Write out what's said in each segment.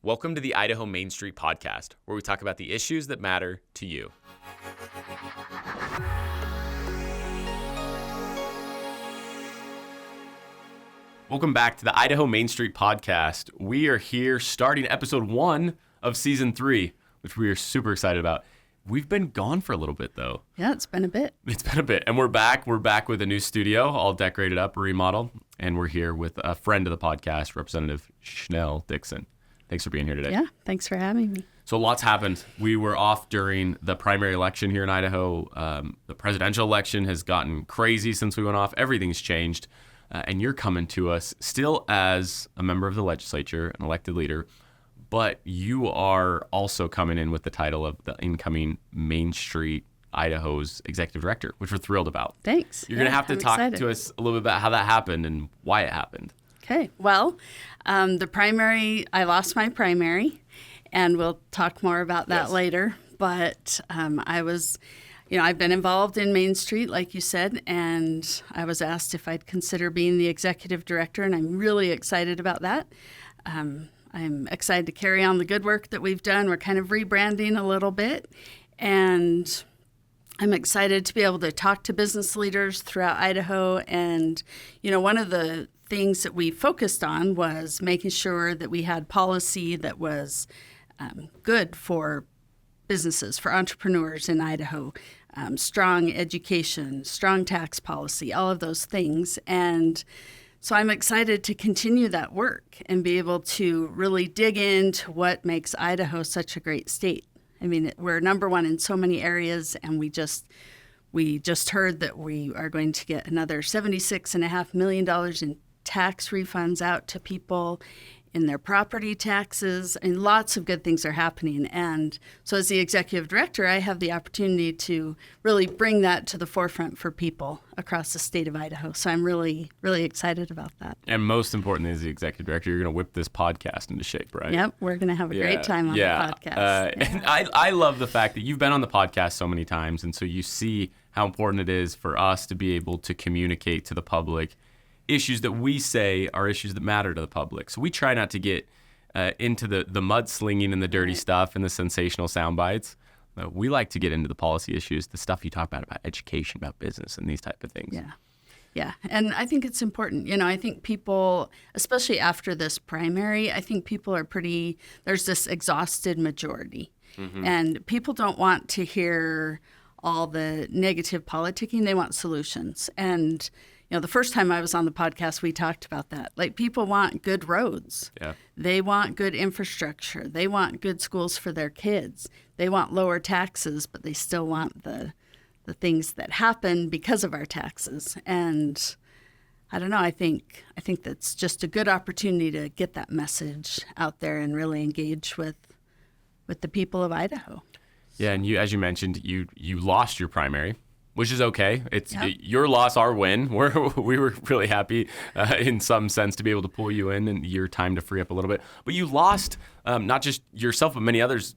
Welcome to the Idaho Main Street Podcast, where we talk about the issues that matter to you. Welcome back to the Idaho Main Street Podcast. We are here starting episode 1 of season 3, which we are super excited about. We've been gone for a little bit, though. Yeah, it's been a bit. And we're back. We're back with a new studio, all decorated up, remodeled. And we're here with a friend of the podcast, Representative Chenele Dixon. Thanks for being here today. Yeah, thanks for having me. So lots happened. We were off during the primary election here in Idaho. The presidential election has gotten crazy since we went off. Everything's changed. And you're coming to us still as a member of the legislature, an elected leader, but you are also coming in with the title of the incoming Main Street Idaho's executive director, which we're thrilled about. Thanks. You're going to have to talk to us a little bit about how that happened and why it happened. Okay. Well, I lost my primary, and we'll talk more about that later. But I've been involved in Main Street, like you said, and I was asked if I'd consider being the executive director, and I'm really excited about that. I'm excited to carry on the good work that we've done. We're kind of rebranding a little bit, and I'm excited to be able to talk to business leaders throughout Idaho. And, one of the things that we focused on was making sure that we had policy that was good for businesses, for entrepreneurs in Idaho, strong education, strong tax policy, all of those things. And so I'm excited to continue that work and be able to really dig into what makes Idaho such a great state. I mean, we're number one in so many areas, and we just heard that we are going to get another $76.5 million in tax refunds out to people in their property taxes, and lots of good things are happening. And so as the executive director, I have the opportunity to really bring that to the forefront for people across the state of Idaho. So I'm really, really excited about that. And most importantly, as the executive director, you're going to whip this podcast into shape, right? Yep, we're going to have a great time on the podcast. And I love the fact that you've been on the podcast so many times, and so you see how important it is for us to be able to communicate to the public issues that we say are issues that matter to the public. So we try not to get into the mudslinging and the dirty stuff and the sensational sound bites. We like to get into the policy issues, the stuff you talk about education, about business, and these type of things. Yeah. And I think it's important. I think people, especially after this primary, I think people are there's this exhausted majority. Mm-hmm. And people don't want to hear all the negative politicking. They want solutions. And the first time I was on the podcast, we talked about that. Like, people want good roads. Yeah. They want good infrastructure. They want good schools for their kids. They want lower taxes, but they still want the things that happen because of our taxes. And I don't know, I think that's just a good opportunity to get that message out there and really engage with the people of Idaho. Yeah, and as you mentioned, you lost your primary, which is okay. It's your loss, our win. We were really happy in some sense to be able to pull you in and your time to free up a little bit. But you lost, not just yourself, but many others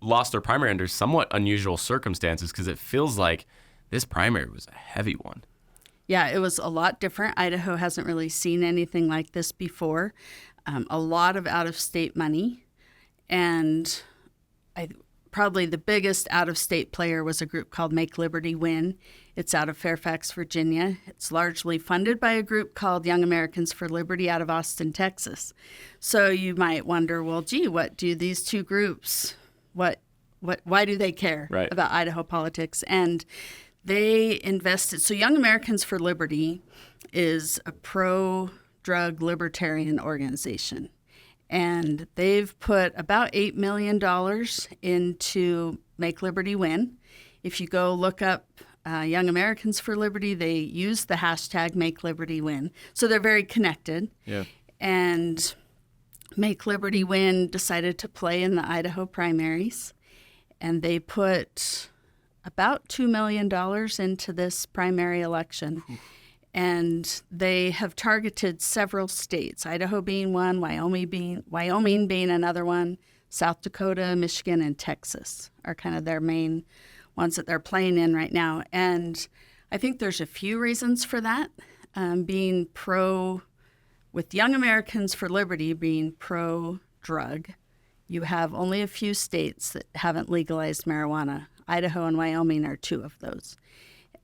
lost their primary under somewhat unusual circumstances, because it feels like this primary was a heavy one. Yeah, it was a lot different. Idaho hasn't really seen anything like this before. A lot of out-of-state money. And probably the biggest out-of-state player was a group called Make Liberty Win. It's out of Fairfax, Virginia. It's largely funded by a group called Young Americans for Liberty out of Austin, Texas. So you might wonder, well, gee, what do these two groups, why do they care about Idaho politics? And they invested. So Young Americans for Liberty is a pro-drug libertarian organization. And they've put about $8 million into Make Liberty Win. If you go look up Young Americans for Liberty, they use the hashtag Make Liberty Win. So they're very connected. Yeah. And Make Liberty Win decided to play in the Idaho primaries. And they put about $2 million into this primary election. And they have targeted several states, Idaho being one, Wyoming being another one, South Dakota, Michigan, and Texas are kind of their main ones that they're playing in right now. And I think there's a few reasons for that. With Young Americans for Liberty being pro-drug, you have only a few states that haven't legalized marijuana. Idaho and Wyoming are two of those.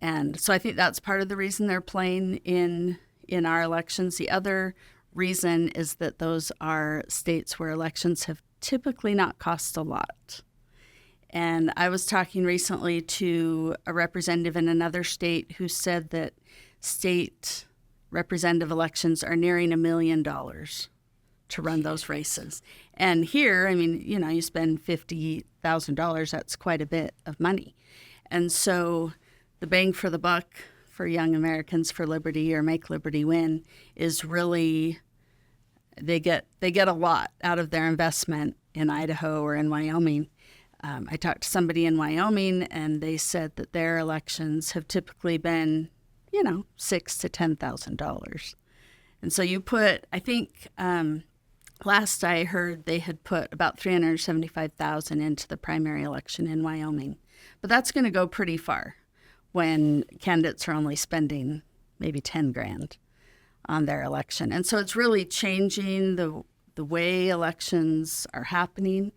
And so I think that's part of the reason they're playing in our elections. The other reason is that those are states where elections have typically not cost a lot. And I was talking recently to a representative in another state who said that state representative elections are nearing $1 million to run those races. And here, I mean, you spend $50,000, that's quite a bit of money. And so the bang for the buck for young Americans for Liberty or Make Liberty Win is really, they get a lot out of their investment in Idaho or in Wyoming. I talked to somebody in Wyoming, and they said that their elections have typically been, $6,000 to $10,000. And so you put, I think, last I heard they had put about $375,000 into the primary election in Wyoming. But that's going to go pretty far when candidates are only spending maybe $10,000 on their election. And so it's really changing the way elections are happening.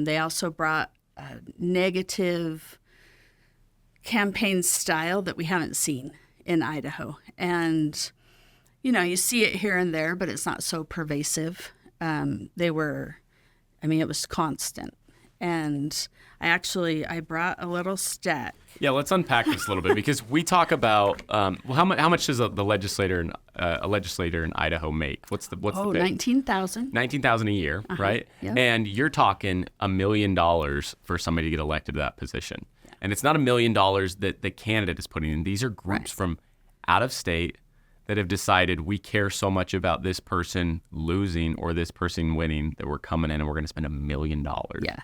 They also brought a negative campaign style that we haven't seen in Idaho. And, you see it here and there, but it's not so pervasive. It was constant. And I brought a little stat. Yeah, let's unpack this a little bit, because we talk about how much does a legislator in Idaho make? What's the pay? $19,000. $19,000 a year, right? Yep. And you're talking $1 million for somebody to get elected to that position. Yeah. And it's not $1 million that the candidate is putting in. These are groups from out of state that have decided we care so much about this person losing or this person winning that we're coming in and we're going to spend $1 million. Yeah.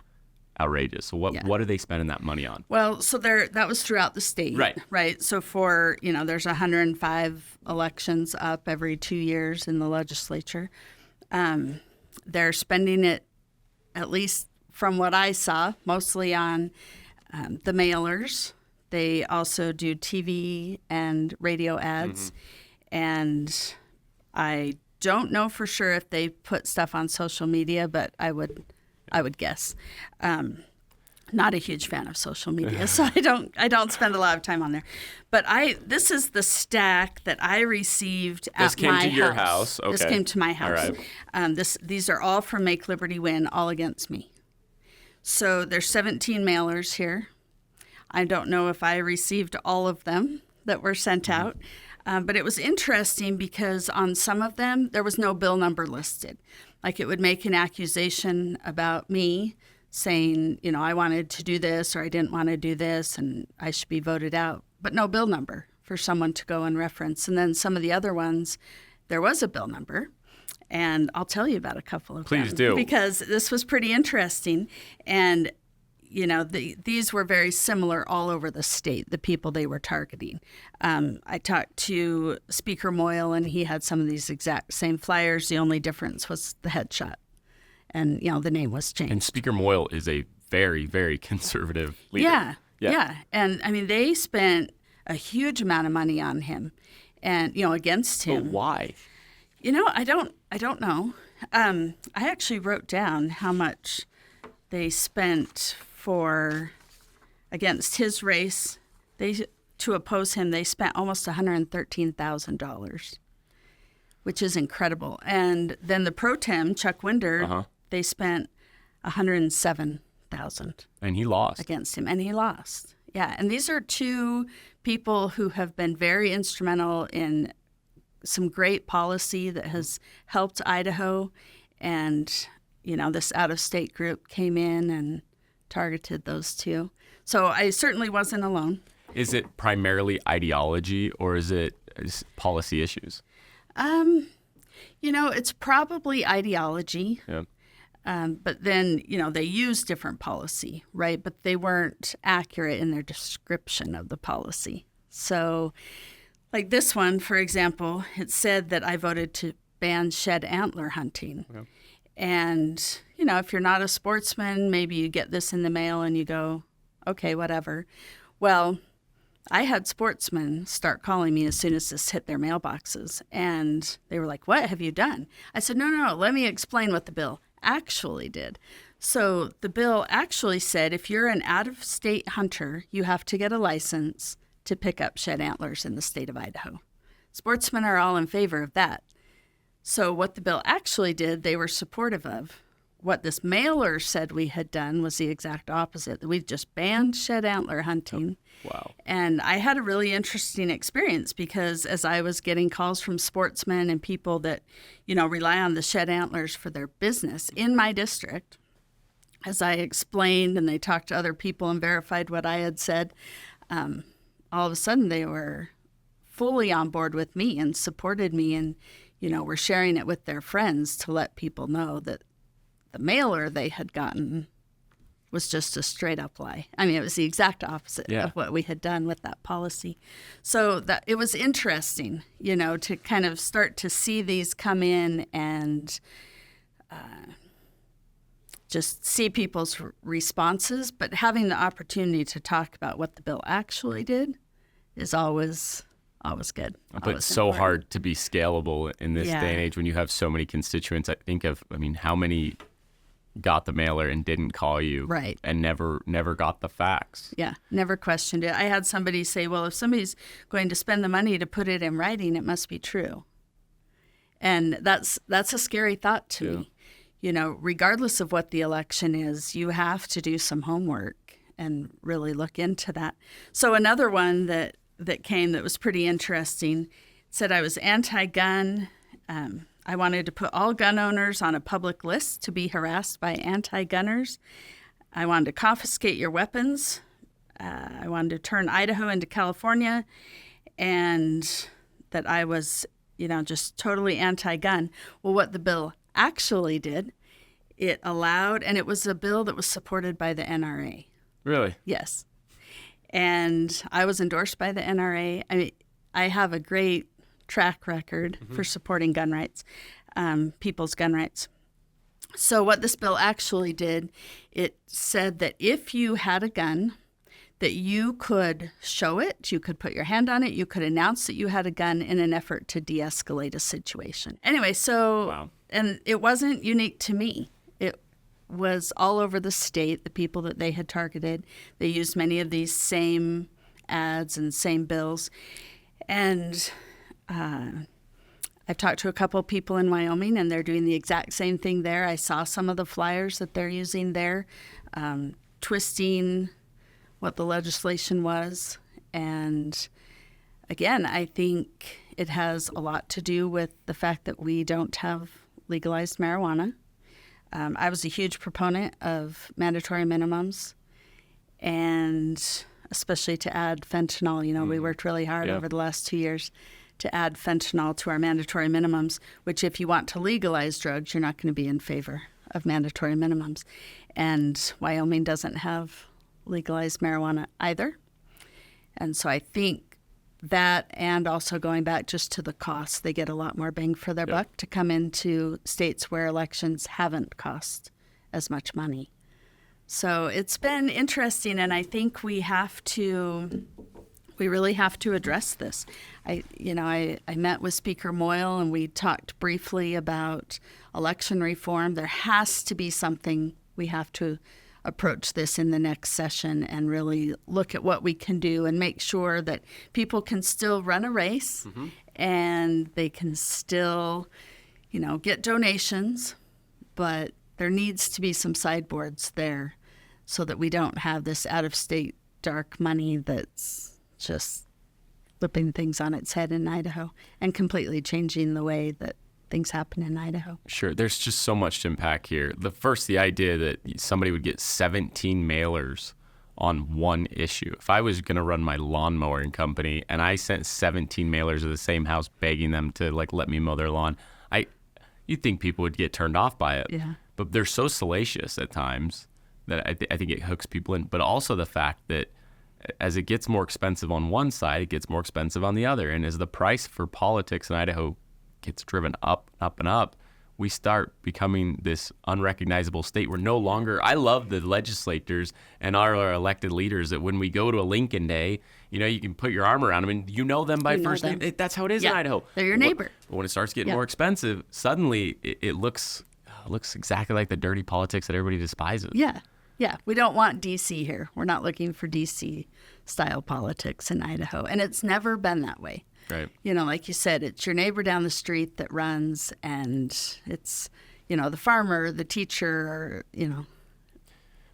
Outrageous. So what are they spending that money on? Well, so that was throughout the state. Right. So for, there's 105 elections up every 2 years in the legislature. They're spending it, at least from what I saw, mostly on the mailers. They also do TV and radio ads. Mm-hmm. And I don't know for sure if they put stuff on social media, but I would guess. Not a huge fan of social media, so I don't spend a lot of time on there. But this is the stack that I received at my house. This came to your house. Okay. This came to my house. All right. These are all from Make Liberty Win, all against me. So there's 17 mailers here. I don't know if I received all of them that were sent out. But it was interesting because on some of them, there was no bill number listed. Like it would make an accusation about me saying, I wanted to do this or I didn't want to do this and I should be voted out, but no bill number for someone to go and reference. And then some of the other ones, there was a bill number. And I'll tell you about a couple of them. Please do. Because this was pretty interesting. And these were very similar all over the state, the people they were targeting. I talked to Speaker Moyle, and he had some of these exact same flyers. The only difference was the headshot. And, the name was changed. And Speaker Moyle is a very, very conservative leader. Yeah. And, they spent a huge amount of money on him and, against him. But why? I don't know. I actually wrote down how much they spent against his race. To oppose him, they spent almost $113,000, which is incredible. And then the pro tem, Chuck Winder, they spent $107,000. And he lost. Against him, and he lost. Yeah, and these are two people who have been very instrumental in some great policy that has helped Idaho. And, this out-of-state group came in and targeted those two. So I certainly wasn't alone. Is it primarily ideology or is it policy issues? It's probably ideology. Yeah. But then, they use different policy, right? But they weren't accurate in their description of the policy. So like this one, for example, it said that I voted to ban shed antler hunting. Okay. And, if you're not a sportsman, maybe you get this in the mail and you go, okay, whatever. Well, I had sportsmen start calling me as soon as this hit their mailboxes. And they were like, what have you done? I said, no, let me explain what the bill actually did. So the bill actually said if you're an out-of-state hunter, you have to get a license to pick up shed antlers in the state of Idaho. Sportsmen are all in favor of that. So what the bill actually did, they were supportive of. What this mailer said we had done was the exact opposite, that we just banned shed antler hunting. Wow. And I had a really interesting experience because as I was getting calls from sportsmen and people that, rely on the shed antlers for their business in my district, as I explained and they talked to other people and verified what I had said, all of a sudden they were fully on board with me and supported me and, were sharing it with their friends to let people know that the mailer they had gotten was just a straight up lie. I mean, it was the exact opposite of what we had done with that policy. So that it was interesting, to kind of start to see these come in and just see people's responses. But having the opportunity to talk about what the bill actually did is always good. But it's so hard to be scalable in this day and age when you have so many constituents. How many got the mailer and didn't call you, right? And never got the facts. Yeah, never questioned it. I had somebody say, well, if somebody's going to spend the money to put it in writing, it must be true. And that's a scary thought to me. Regardless of what the election is, you have to do some homework and really look into that. So another one that came that was pretty interesting said I was anti-gun. I wanted to put all gun owners on a public list to be harassed by anti-gunners. I wanted to confiscate your weapons. I wanted to turn Idaho into California, and that I was, just totally anti-gun. Well, what the bill actually did, it allowed, and it was a bill that was supported by the NRA. Really? Yes. And I was endorsed by the NRA. I have a great track record for supporting gun rights, people's gun rights. So what this bill actually did, it said that if you had a gun, that you could show it, you could put your hand on it, you could announce that you had a gun in an effort to de-escalate a situation. Anyway, and it wasn't unique to me. It was all over the state, the people that they had targeted. They used many of these same ads and same bills. And I've talked to a couple of people in Wyoming, and they're doing the exact same thing there. I saw some of the flyers that they're using there, twisting what the legislation was. And again, I think it has a lot to do with the fact that we don't have legalized marijuana. I was a huge proponent of mandatory minimums, and especially to add fentanyl. We worked really hard over the last 2 years to add fentanyl to our mandatory minimums, which if you want to legalize drugs, you're not going to be in favor of mandatory minimums. And Wyoming doesn't have legalized marijuana either. And so I think that, and also going back just to the cost, they get a lot more bang for their buck to come into states where elections haven't cost as much money. So it's been interesting, and I think we really have to address this. I met with Speaker Moyle, and we talked briefly about election reform. There has to be something. We have to approach this in the next session and really look at what we can do and make sure that people can still run a race and they can still, get donations, but there needs to be some sideboards there so that we don't have this out-of-state dark money that's just flipping things on its head in Idaho and completely changing the way that things happen in Idaho. Sure. There's just so much to unpack here. The idea that somebody would get 17 mailers on one issue. If I was going to run my lawnmowing company and I sent 17 mailers to the same house begging them to let me mow their lawn, you'd think people would get turned off by it. Yeah. But they're so salacious at times that I think it hooks people in. But also the fact that as it gets more expensive on one side, it gets more expensive on the other. And as the price for politics in Idaho gets driven up, up, and up, we start becoming this unrecognizable state. We're no longer, I love the legislators and our elected leaders that when we go to a Lincoln Day, you can put your arm around them and you know them by first name. That's how it is in Idaho. They're your neighbor. But when it starts getting more expensive, suddenly it looks, looks exactly like the dirty politics that everybody despises. Yeah. Yeah. We don't want D.C. here. We're not looking for D.C. style politics in Idaho. And it's never been that way. Right. Like you said, it's your neighbor down the street that runs, and it's, the farmer, the teacher, or.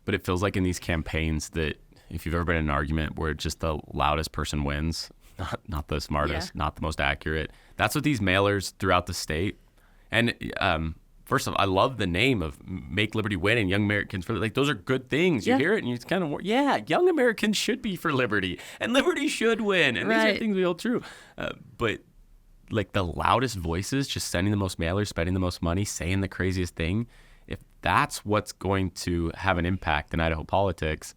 But it feels like in these campaigns that if you've ever been in an argument where just the loudest person wins, not the smartest, not the most accurate, that's what these mailers throughout the state. And first of all, I love the name of Make Liberty Win and Young Americans for Liberty. Like, those are good things. You hear it and you kind of, young Americans should be for liberty and liberty should win. And these are things we hold true. But like the loudest voices, just sending the most mailers, spending the most money, saying the craziest thing, if that's what's going to have an impact in Idaho politics,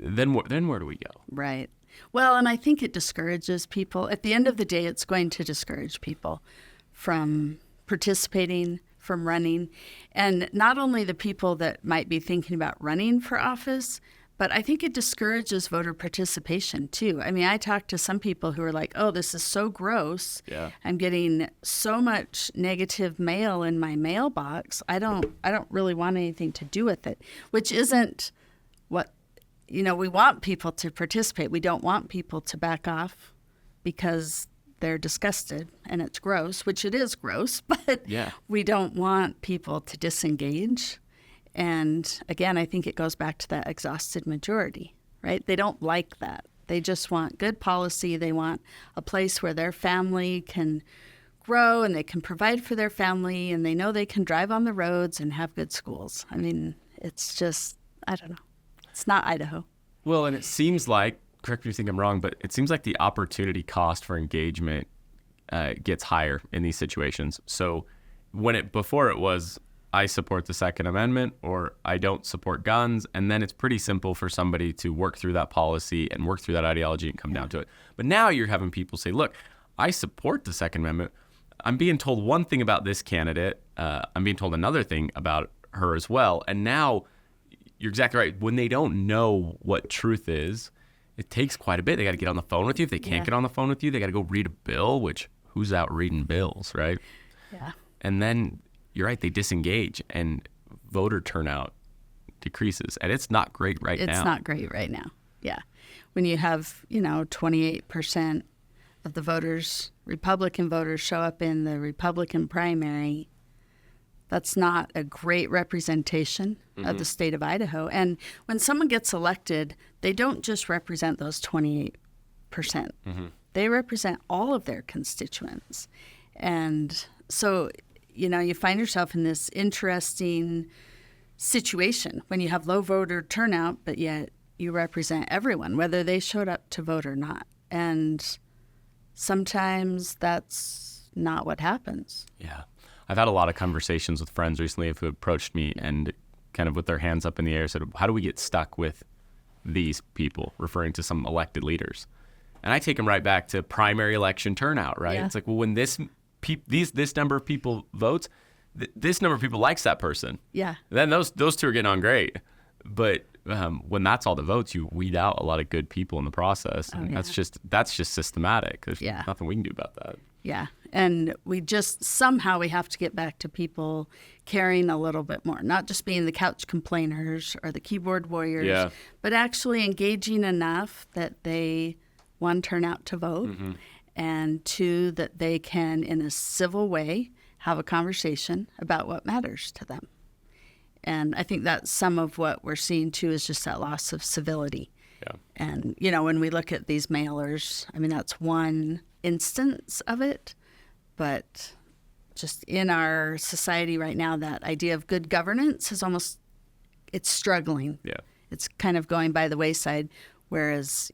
then where do we go? Right. Well, and I think it discourages people. At the end of the day, it's going to discourage people from participating, from running. And not only the people that might be thinking about running for office, but I think it discourages voter participation too. I mean, I talked to some people who are like, oh, this is so gross. Yeah. I'm getting so much negative mail in my mailbox. I don't really want anything to do with it, which isn't what, we want people to participate. We don't want people to back off because they're disgusted and it's gross, which it is gross, but we don't want people to disengage. And again, I think it goes back to that exhausted majority, right? They don't like that. They just want good policy. They want a place where their family can grow and they can provide for their family and they know they can drive on the roads and have good schools. I mean, it's just, I don't know. It's not Idaho. Well, and it seems like, correct me if you think I'm wrong, but it seems like the opportunity cost for engagement gets higher in these situations. So before it was, I support the Second Amendment or I don't support guns. And then it's pretty simple for somebody to work through that policy and work through that ideology and come down to it. But now you're having people say, look, I support the Second Amendment. I'm being told one thing about this candidate. I'm being told another thing about her as well. And now you're exactly right. When they don't know what truth is, it takes quite a bit. They got to get on the phone with you. If they can't get on the phone with you, they got to go read a bill, which who's out reading bills, right? Yeah. And then you're right, they disengage and voter turnout decreases. And it's not great now. It's not great right now. Yeah. When you have, 28% of the voters, Republican voters, show up in the Republican primary, that's not a great representation of the state of Idaho. And when someone gets elected, they don't just represent those 28%. They represent all of their constituents. And so, you find yourself in this interesting situation when you have low voter turnout, but yet you represent everyone, whether they showed up to vote or not. And sometimes that's not what happens. Yeah. I've had a lot of conversations with friends recently who approached me and kind of with their hands up in the air said, how do we get stuck with these people, referring to some elected leaders? And I take them right back to primary election turnout, right? Yeah. It's like, well, when this number of people votes, this number of people likes that person. Yeah. Then those two are getting on great. But when that's all the votes, you weed out a lot of good people in the process. And that's just systematic. There's nothing we can do about that. Yeah. And we have to get back to people caring a little bit more, not just being the couch complainers or the keyboard warriors, but actually engaging enough that they, one, turn out to vote, and two, that they can, in a civil way, have a conversation about what matters to them. And I think that's some of what we're seeing, too, is just that loss of civility. Yeah. And, when we look at these mailers, I mean, that's one instance of it. But just in our society right now, that idea of good governance is it's struggling. Yeah. It's kind of going by the wayside, whereas,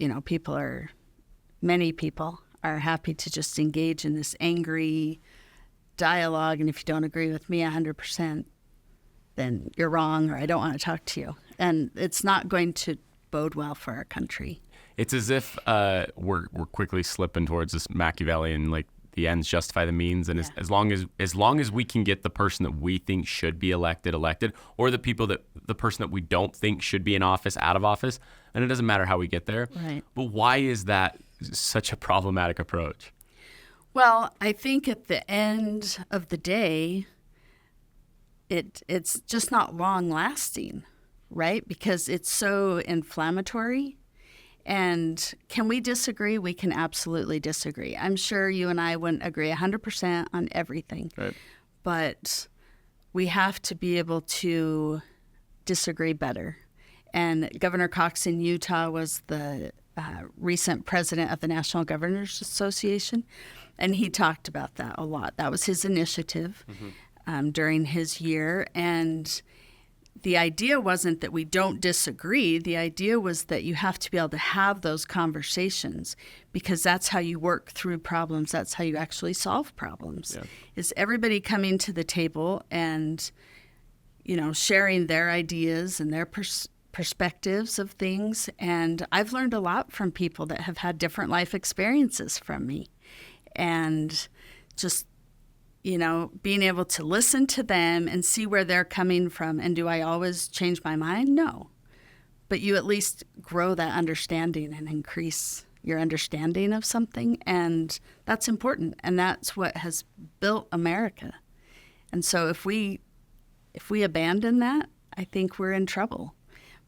many people are happy to just engage in this angry dialogue. And if you don't agree with me 100%, then you're wrong, or I don't want to talk to you. And it's not going to bode well for our country. It's as if we're quickly slipping towards this Machiavellian, like the ends justify the means, and as long as we can get the person that we think should be elected, or the person that we don't think should be in office out of office, and it doesn't matter how we get there. Right. But why is that such a problematic approach? Well, I think at the end of the day, it's just not long lasting, right? Because it's so inflammatory. And can we disagree? We can absolutely disagree. I'm sure you and I wouldn't agree 100% on everything. Right. But we have to be able to disagree better. And Governor Cox in Utah was the recent president of the National Governors Association, and he talked about that a lot. That was his initiative during his year. And the idea wasn't that we don't disagree. The idea was that you have to be able to have those conversations, because that's how you work through problems. That's how you actually solve problems. Yeah. Is everybody coming to the table and, sharing their ideas and their perspectives of things. And I've learned a lot from people that have had different life experiences from me. And just being able to listen to them and see where they're coming from. And do I always change my mind? No. But you at least grow that understanding and increase your understanding of something. And that's important. And that's what has built America. And so if we abandon that, I think we're in trouble.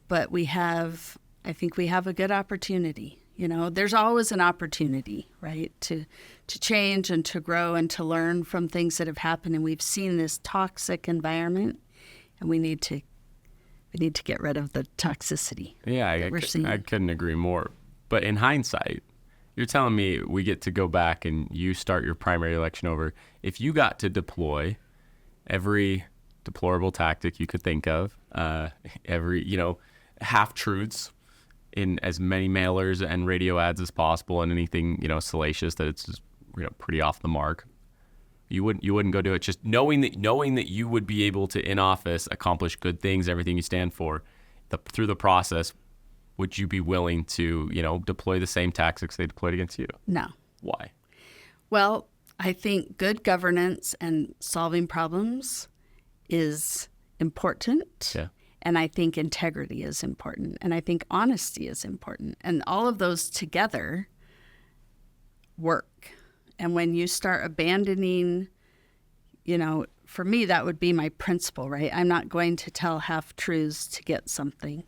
But I think we have a good opportunity. There's always an opportunity, right, to change and to grow and to learn from things that have happened. And we've seen this toxic environment, and we need to get rid of the toxicity. Yeah, I couldn't agree more. But in hindsight, you're telling me we get to go back and you start your primary election over. If you got to deploy every deplorable tactic you could think of, every half-truths in as many mailers and radio ads as possible, and anything salacious that it's just pretty off the mark, you wouldn't go do it. Just knowing that you would be able to, in office, accomplish good things, everything you stand for, through the process, would you be willing to deploy the same tactics they deployed against you? No. Why? Well, I think good governance and solving problems is important. Yeah. And I think integrity is important. And I think honesty is important. And all of those together work. And when you start abandoning, for me, that would be my principle, right? I'm not going to tell half-truths to get something.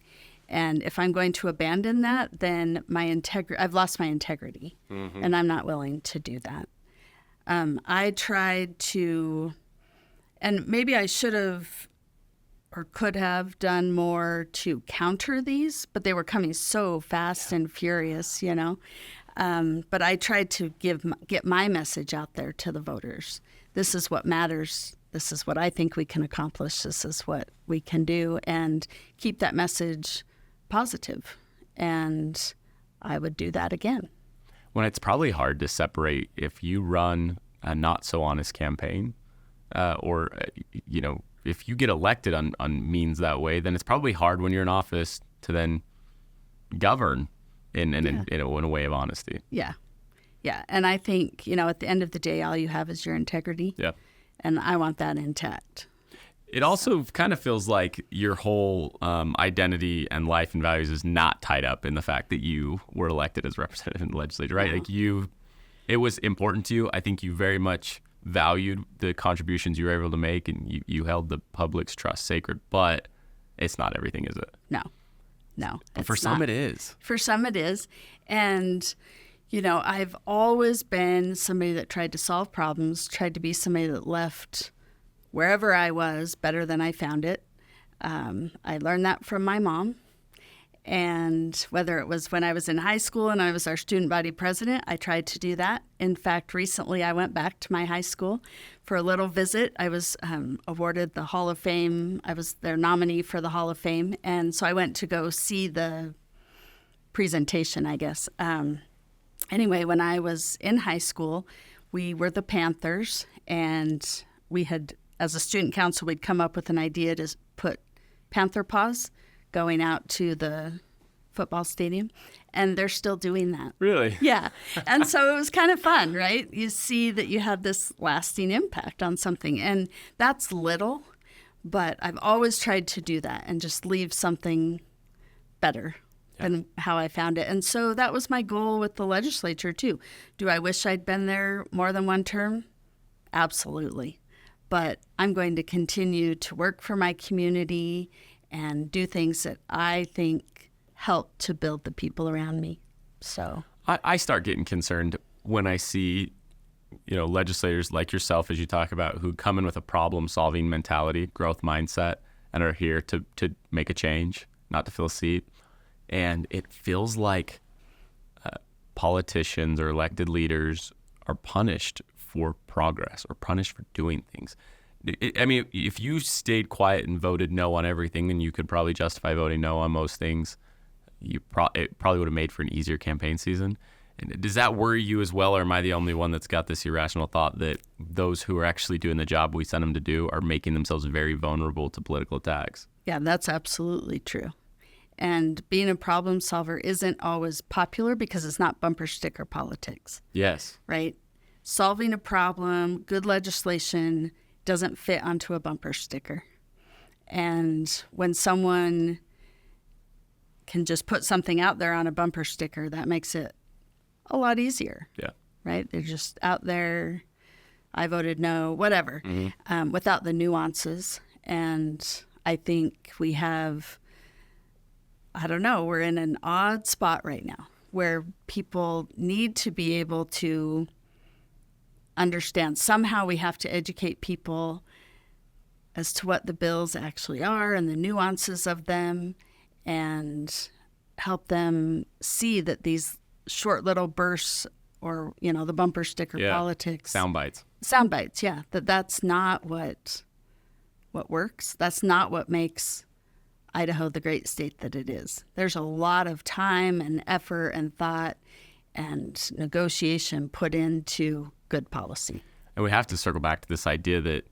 And if I'm going to abandon that, then I've lost my integrity. Mm-hmm. And I'm not willing to do that. I tried to, and maybe I should have or could have done more to counter these, but they were coming so fast and furious, But I tried to get my message out there to the voters. This is what matters. This is what I think we can accomplish. This is what we can do, and keep that message positive. And I would do that again. When it's probably hard to separate if you run a not so honest campaign, or if you get elected on means that way, then it's probably hard when you're in office to then govern in a way of honesty. Yeah. Yeah. And I think, at the end of the day, all you have is your integrity. Yeah. And I want that intact. It also kind of feels like your whole identity and life and values is not tied up in the fact that you were elected as representative in the legislature, right? No. Like it was important to you. I think you very much valued the contributions you were able to make, and you held the public's trust sacred, but it's not everything, is it? No. But for some it is. For some it is. And, I've always been somebody that tried to solve problems, tried to be somebody that left wherever I was better than I found it. I learned that from my mom. And whether it was when I was in high school and I was our student body president, I tried to do that. In fact, recently I went back to my high school for a little visit. I was awarded the Hall of Fame. I was their nominee for the Hall of Fame. And so I went to go see the presentation, I guess. Anyway, when I was in high school, we were the Panthers, and we had, as a student council, we'd come up with an idea to put Panther paws going out to the football stadium, and they're still doing that. Really? Yeah. And so it was kind of fun, right? You see that you have this lasting impact on something, and that's little, but I've always tried to do that and just leave something better than how I found it. And so that was my goal with the legislature too. Do I wish I'd been there more than one term? Absolutely. but I'm going to continue to work for my community and do things that I think help to build the people around me. So I start getting concerned when I see, legislators like yourself, as you talk about, who come in with a problem-solving mentality, growth mindset, and are here to make a change, not to fill a seat. And it feels like politicians or elected leaders are punished for progress or punished for doing things. If you stayed quiet and voted no on everything, then you could probably justify voting no on most things. It probably would have made for an easier campaign season. And does that worry you as well, or am I the only one that's got this irrational thought that those who are actually doing the job we sent them to do are making themselves very vulnerable to political attacks? Yeah, that's absolutely true. And being a problem solver isn't always popular because it's not bumper sticker politics. Yes. Right? Solving a problem, good legislation doesn't fit onto a bumper sticker. And when someone can just put something out there on a bumper sticker, that makes it a lot easier. Yeah. Right? They're just out there, I voted no, whatever, without the nuances. And I think we have, we're in an odd spot right now where people need to be able to understand. Somehow we have to educate people as to what the bills actually are and the nuances of them, and help them see that these short little bursts, or the bumper sticker politics, sound bites, that's not what works. That's not what makes Idaho the great state that it is. There's a lot of time and effort and thought and negotiation put into good policy. And we have to circle back to this idea that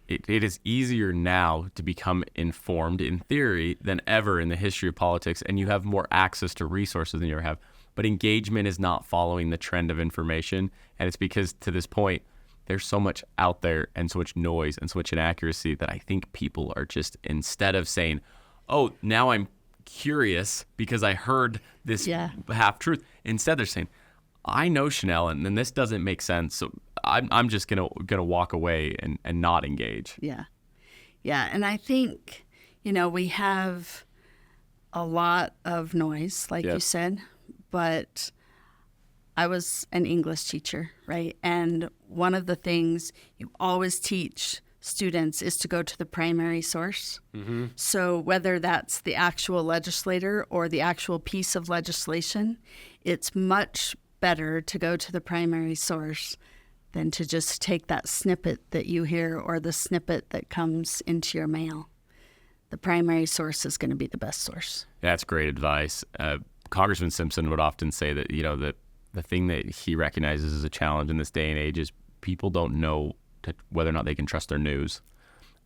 it is easier now to become informed in theory than ever in the history of politics, and you have more access to resources than you ever have. But engagement is not following the trend of information, and it's because, to this point, there's so much out there and so much noise and so much inaccuracy that I think people are just, instead of saying, oh, now I'm curious because I heard this half-truth, instead they're saying, I know Chenele, and then this doesn't make sense, so I'm just gonna walk away and not engage. Yeah, and I think we have a lot of noise, like you said, but I was an English teacher, right? And one of the things you always teach students is to go to the primary source. Mm-hmm. So whether that's the actual legislator or the actual piece of legislation, it's much better to go to the primary source than to just take that snippet that you hear or the snippet that comes into your mail. The primary source is going to be the best source. That's great advice. Congressman Simpson would often say that, the thing that he recognizes as a challenge in this day and age is people don't know whether or not they can trust their news.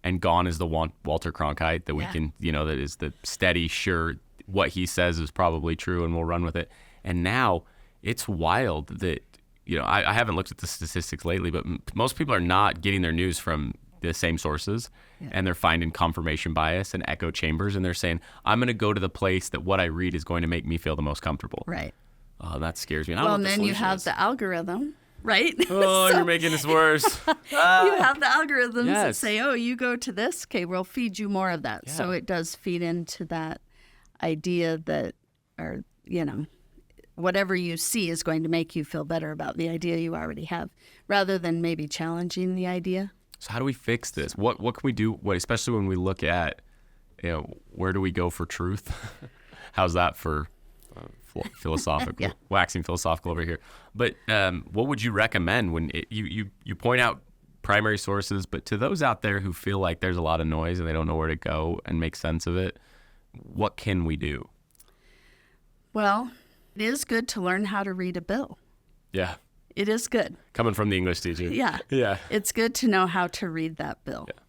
And gone is the Walter Cronkite that we can, that is the steady, sure, what he says is probably true and we'll run with it. And now it's wild that, I haven't looked at the statistics lately, but most people are not getting their news from the same sources, and they're finding confirmation bias and echo chambers, and they're saying, I'm going to go to the place that what I read is going to make me feel the most comfortable. Right. Oh, that scares me. Well, and then you have the algorithm, right? Oh, you're making this worse. You have the algorithms that say, oh, you go to this, okay, we'll feed you more of that. Yeah. So it does feed into that idea that, or, whatever you see is going to make you feel better about the idea you already have, rather than maybe challenging the idea. So how do we fix this? What can we do? Especially when we look at, where do we go for truth? How's that for philosophical, waxing philosophical over here? But what would you recommend when you point out primary sources, but to those out there who feel like there's a lot of noise and they don't know where to go and make sense of it, what can we do? Well, it is good to learn how to read a bill. Yeah. It is good. Coming from the English teacher. Yeah. Yeah. It's good to know how to read that bill. Yeah.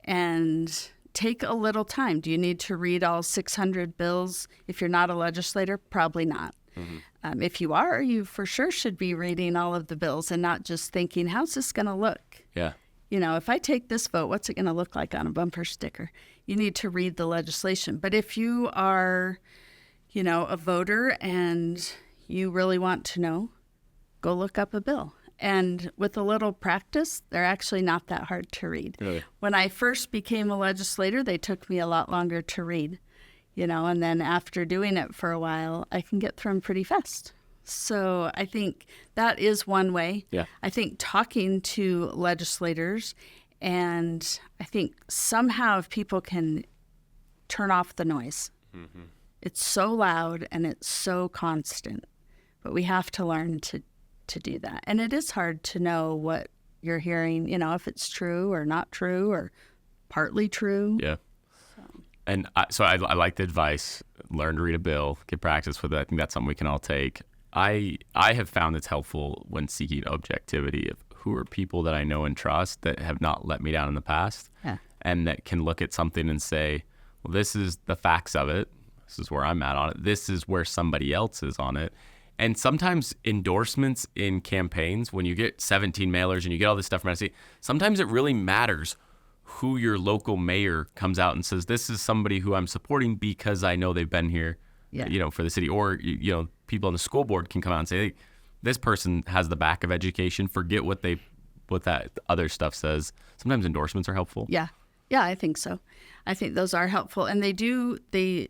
And take a little time. Do you need to read all 600 bills if you're not a legislator? Probably not. Mm-hmm. If you are, you for sure should be reading all of the bills and not just thinking, how's this going to look? Yeah. If I take this vote, what's it going to look like on a bumper sticker? You need to read the legislation. But if you are, a voter and you really want to know, go look up a bill And with a little practice, they're actually not that hard to read. Really? When I first became a legislator, they took me a lot longer to read, and then after doing it for a while, I can get through them pretty fast. So I think that is one way. Yeah. I think talking to legislators, and I think somehow if people can turn off the noise. Mm-hmm. It's so loud and it's so constant, but we have to learn to do that. And it is hard to know what you're hearing, if it's true or not true or partly true. Yeah. And so I like the advice, learn to read a bill, get practice with it. I think that's something we can all take. I have found it's helpful when seeking objectivity of who are people that I know and trust that have not let me down in the past, and that can look at something and say, well, this is the facts of it. This is where I'm at on it. This is where somebody else is on it. And sometimes endorsements in campaigns, when you get 17 mailers and you get all this stuff from SC, sometimes it really matters who your local mayor comes out and says, this is somebody who I'm supporting because I know they've been here, for the city. Or, people on the school board can come out and say, hey, this person has the back of education. Forget what that other stuff says. Sometimes endorsements are helpful. Yeah, I think so. I think those are helpful. And they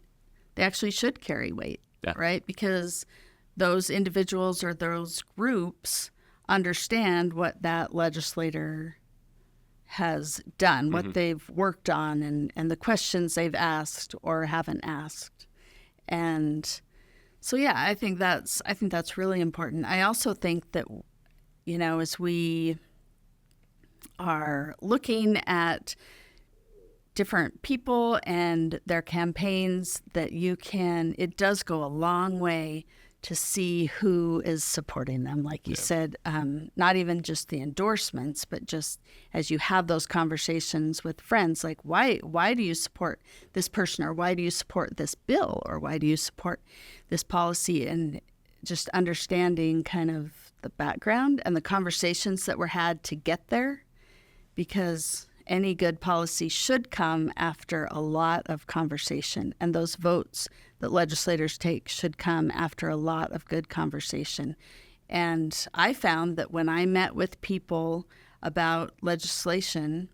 actually should carry weight, right? Because those individuals or those groups understand what that legislator has done, what they've worked on, and the questions they've asked or haven't asked. And so, I think that's really important. I also think that, as we are looking at different people and their campaigns, that it does go a long way to see who is supporting them. Like you said, not even just the endorsements, but just as you have those conversations with friends, like why do you support this person, or why do you support this bill, or why do you support this policy, and just understanding kind of the background and the conversations that were had to get there, because any good policy should come after a lot of conversation, and those votes that legislators take should come after a lot of good conversation. And I found that when I met with people about legislation,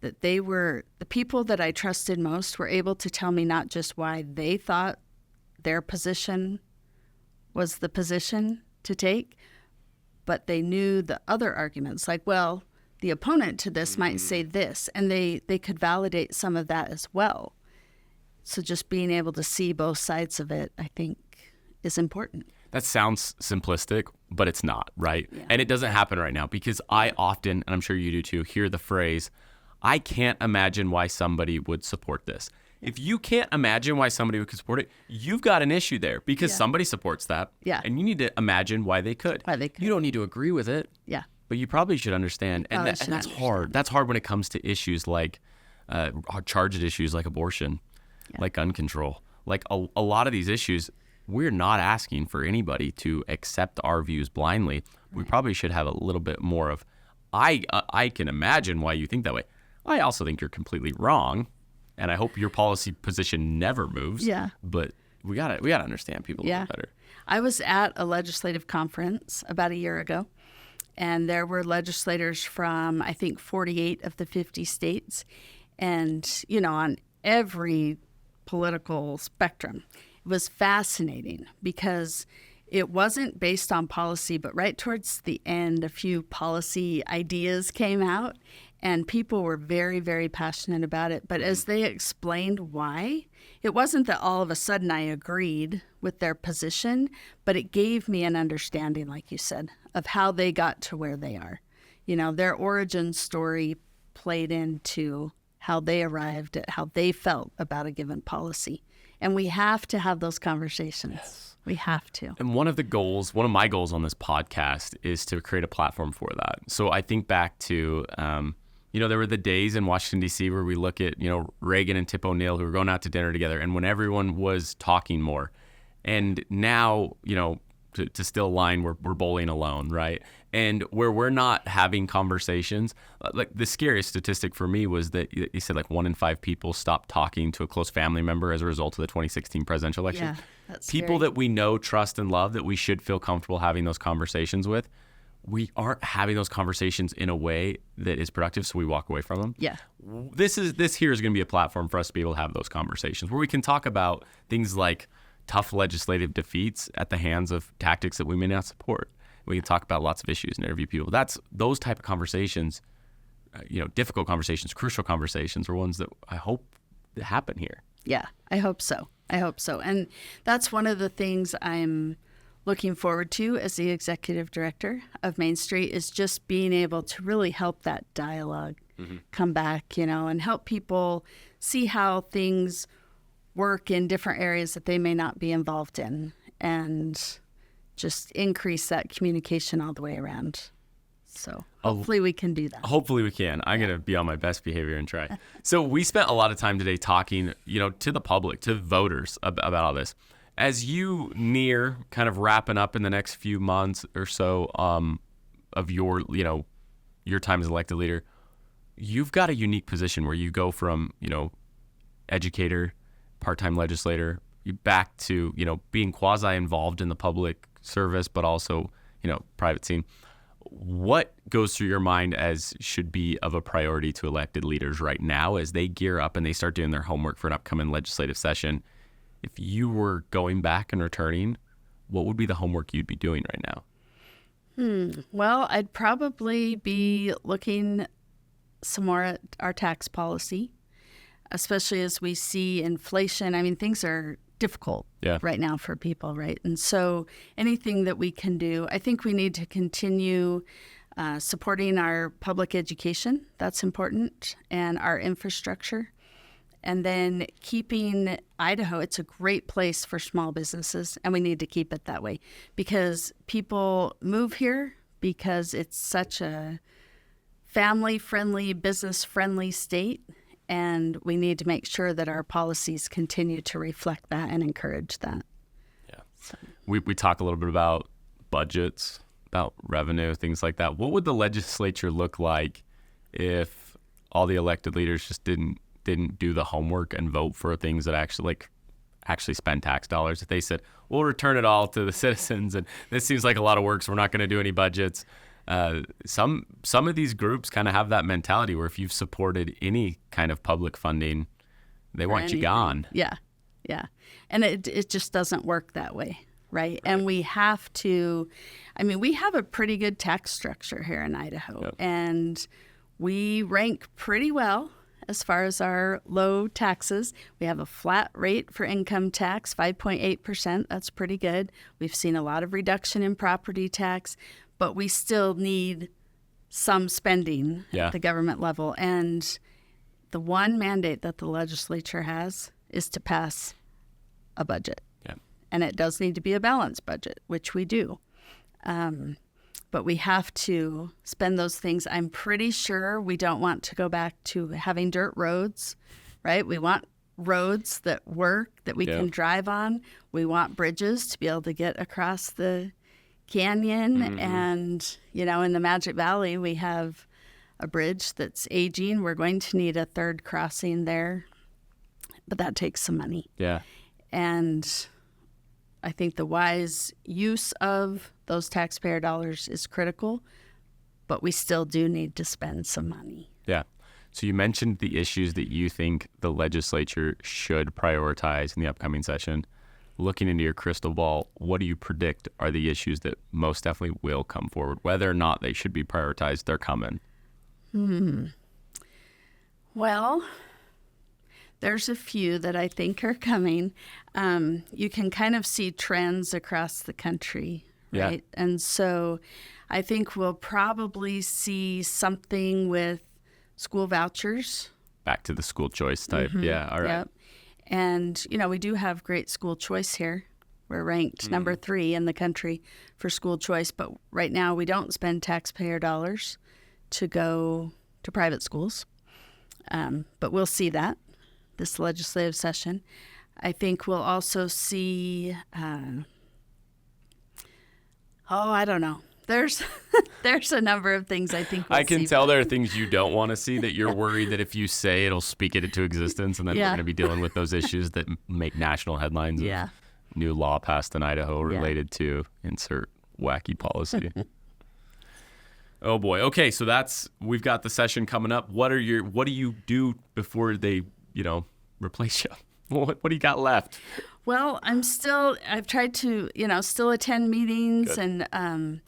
that the people that I trusted most were able to tell me not just why they thought their position was the position to take, but they knew the other arguments, like, well, the opponent to this might say this, and they could validate some of that as well. So just being able to see both sides of it, I think, is important. That sounds simplistic, but it's not, right? Yeah. And it doesn't happen right now, because I often, and I'm sure you do too, hear the phrase, I can't imagine why somebody would support this. If you can't imagine why somebody would support it, you've got an issue there, because somebody supports that. Yeah. And you need to imagine why they could. You don't need to agree with it. Yeah. But you probably should understand. And that's hard. That's hard when it comes to issues like charged issues like abortion, like gun control. Like a lot of these issues, we're not asking for anybody to accept our views blindly. We probably should have a little bit more of, I can imagine why you think that way. I also think you're completely wrong, and I hope your policy position never moves. Yeah. But we gotta understand people a little better. I was at a legislative conference about a year ago, and there were legislators from, I think, 48 of the 50 states, and, on every political spectrum. It was fascinating because it wasn't based on policy, but right towards the end, a few policy ideas came out, and people were very, very passionate about it. But as they explained why, it wasn't that all of a sudden I agreed with their position, but it gave me an understanding, like you said, of how they got to where they are. Their origin story played into how they arrived at how they felt about a given policy. And we have to have those conversations. Yes. We have to. And one of my goals on this podcast is to create a platform for that. So I think back to, there were the days in Washington, D.C. where we look at, Reagan and Tip O'Neill, who were going out to dinner together, and when everyone was talking more. And now, to still align, we're bowling alone, right? And where we're not having conversations, like the scariest statistic for me was that you said like 1 in 5 people stopped talking to a close family member as a result of the 2016 presidential election. Yeah, that's people scary. That we know, trust, and love, that we should feel comfortable having those conversations with. we aren't having those conversations in a way that is productive, so we walk away from them. Yeah. This here is going to be a platform for us to be able to have those conversations where we can talk about things like tough legislative defeats at the hands of tactics that we may not support. We can talk about lots of issues and interview people. That's those type of conversations, difficult conversations, crucial conversations are ones that I hope that happen here. Yeah, I hope so. And that's one of the things I'm looking forward to as the executive director of Main Street is just being able to really help that dialogue come back, and help people see how things work in different areas that they may not be involved in, and just increase that communication all the way around. So hopefully we can do that. Hopefully we can. I'm going to be on my best behavior and try. So we spent a lot of time today talking, to the public, to voters about all this. As you near kind of wrapping up in the next few months or so of your time as elected leader, you've got a unique position where you go from, educator, part-time legislator, you back to, being quasi-involved in the public service, but also, private scene. What goes through your mind as should be of a priority to elected leaders right now as they gear up and they start doing their homework for an upcoming legislative session? If you were going back and returning, what would be the homework you'd be doing right now? Well, I'd probably be looking some more at our tax policy, especially as we see inflation. I mean, things are difficult right now for people, right? And so anything that we can do, I think we need to continue supporting our public education. That's important, and our infrastructure. And then keeping Idaho, it's a great place for small businesses, and we need to keep it that way because people move here because it's such a family-friendly, business-friendly state, and we need to make sure that our policies continue to reflect that and encourage that. Yeah. So. We talk a little bit about budgets, about revenue, things like that. What would the legislature look like if all the elected leaders just didn't do the homework and vote for things that actually spend tax dollars? If they said, we'll return it all to the citizens, and this seems like a lot of work, so we're not going to do any budgets. Some of these groups kind of have that mentality where if you've supported any kind of public funding, they want you gone. Yeah. And it just doesn't work that way, right? And we have to, we have a pretty good tax structure here in Idaho, and we rank pretty well as far as our low taxes. We have a flat rate for income tax, 5.8%. That's pretty good. We've seen a lot of reduction in property tax, but we still need some spending at the government level. And the one mandate that the legislature has is to pass a budget. Yeah. And it does need to be a balanced budget, which we do. But we have to spend those things. I'm pretty sure we don't want to go back to having dirt roads, right? We want roads that work, that we can drive on. We want bridges to be able to get across the canyon. Mm-hmm. And, in the Magic Valley, we have a bridge that's aging. We're going to need a third crossing there, but that takes some money. Yeah. And I think the wise use of those taxpayer dollars is critical, but we still do need to spend some money. Yeah. So you mentioned the issues that you think the legislature should prioritize in the upcoming session. Looking into your crystal ball, what do you predict are the issues that most definitely will come forward? Whether or not they should be prioritized, they're coming. Well, there's a few that I think are coming. You can kind of see trends across the country, right? Yeah. And so I think we'll probably see something with school vouchers. Back to the school choice type. Mm-hmm. Yeah, all right. Yep. And, we do have great school choice here. We're ranked number 3 in the country for school choice, but right now we don't spend taxpayer dollars to go to private schools. But we'll see that this legislative session. I think we'll also see, I don't know. There's a number of things I think we'll I can tell there are things you don't want to see that you're worried that if you say it'll speak it into existence, and then we're going to be dealing with those issues that make national headlines. Of new law passed in Idaho related to insert wacky policy. Oh boy. Okay, so we've got the session coming up. What do you do before they, replace you? What do you got left? Well, I've tried to, still attend meetings Good. and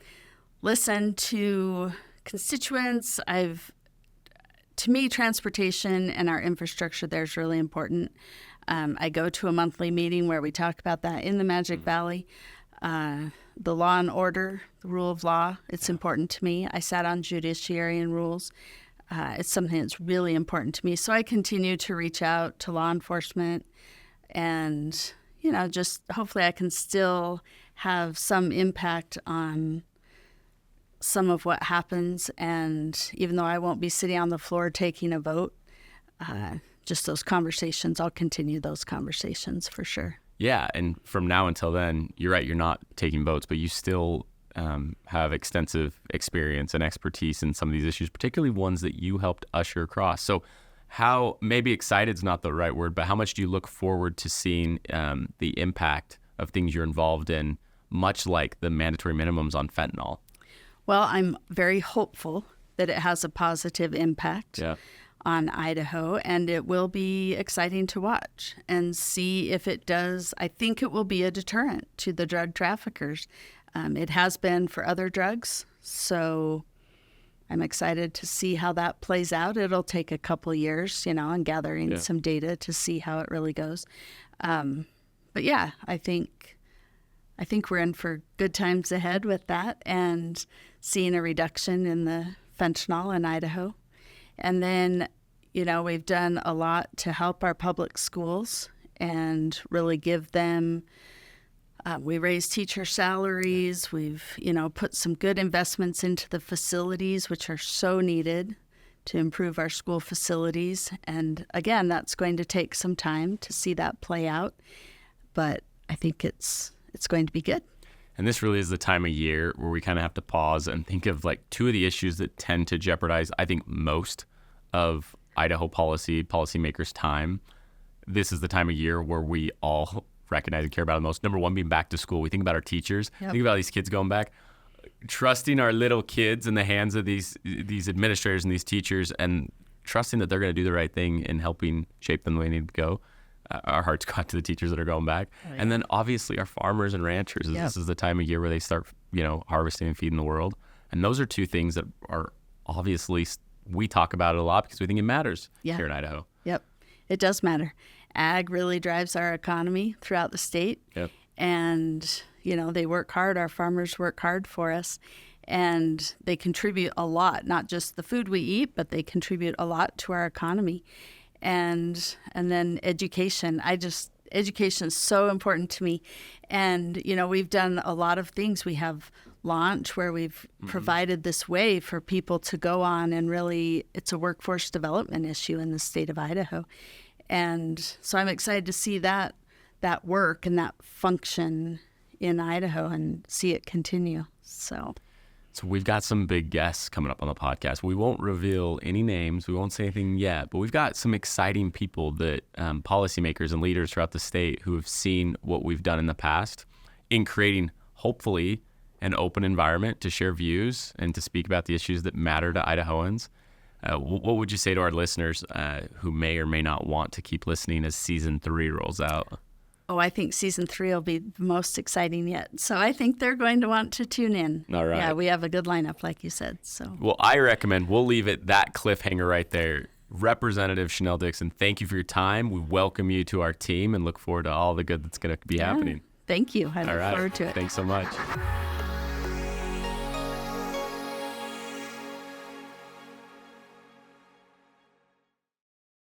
listen to constituents. To me, transportation and our infrastructure there is really important. I go to a monthly meeting where we talk about that in the Magic Valley. The law and order, the rule of law, it's important to me. I sat on judiciary and rules. It's something that's really important to me. So I continue to reach out to law enforcement and, just hopefully I can still have some impact on some of what happens. And even though I won't be sitting on the floor taking a vote, just those conversations, I'll continue those conversations for sure. Yeah, and from now until then, you're right, you're not taking votes, but you still have extensive experience and expertise in some of these issues, particularly ones that you helped usher across. So maybe excited is not the right word, but how much do you look forward to seeing the impact of things you're involved in, much like the mandatory minimums on fentanyl? Well, I'm very hopeful that it has a positive impact. On Idaho, and it will be exciting to watch and see if it does. I think it will be a deterrent to the drug traffickers. It has been for other drugs, so I'm excited to see how that plays out. It'll take a couple years, and gathering some data to see how it really goes. But yeah, I think we're in for good times ahead with that and seeing a reduction in the fentanyl in Idaho. And then, we've done a lot to help our public schools and really give them, we raised teacher salaries. We've, put some good investments into the facilities, which are so needed to improve our school facilities. And again, that's going to take some time to see that play out. But I think it's going to be good. And this really is the time of year where we kind of have to pause and think of like two of the issues that tend to jeopardize, I think, most of Idaho policymakers' time. This is the time of year where we all recognize and care about it most. Number one being back to school. We think about our teachers. Yep. Think about these kids going back. Trusting our little kids in the hands of these administrators and these teachers and trusting that they're going to do the right thing in helping shape them the way they need to go. Our hearts go out to the teachers that are going back. Oh, yeah. And then obviously our farmers and ranchers. Yep. This is the time of year where they start, harvesting and feeding the world. And those are two things that are obviously, we talk about it a lot because we think it matters here in Idaho. Yep, it does matter. Ag really drives our economy throughout the state. Yep. And, they work hard. Our farmers work hard for us. And they contribute a lot, not just the food we eat, but they contribute a lot to our economy. And then education. Education is so important to me. And, we've done a lot of things. We have Launch, where we've provided this way for people to go on and really, it's a workforce development issue in the state of Idaho. And so I'm excited to see that work and that function in Idaho and see it continue. So we've got some big guests coming up on the podcast. We won't reveal any names. We won't say anything yet, but we've got some exciting people that policymakers and leaders throughout the state who have seen what we've done in the past in creating, hopefully, an open environment to share views and to speak about the issues that matter to Idahoans. What would you say to our listeners who may or may not want to keep listening as Season 3 rolls out? Oh, I think Season 3 will be the most exciting yet. So I think they're going to want to tune in. All right. Yeah, we have a good lineup, like you said. So. Well, I recommend we'll leave it that cliffhanger right there. Representative Chenele Dixon, thank you for your time. We welcome you to our team and look forward to all the good that's going to be happening. Thank you. I look forward to it. Thanks so much.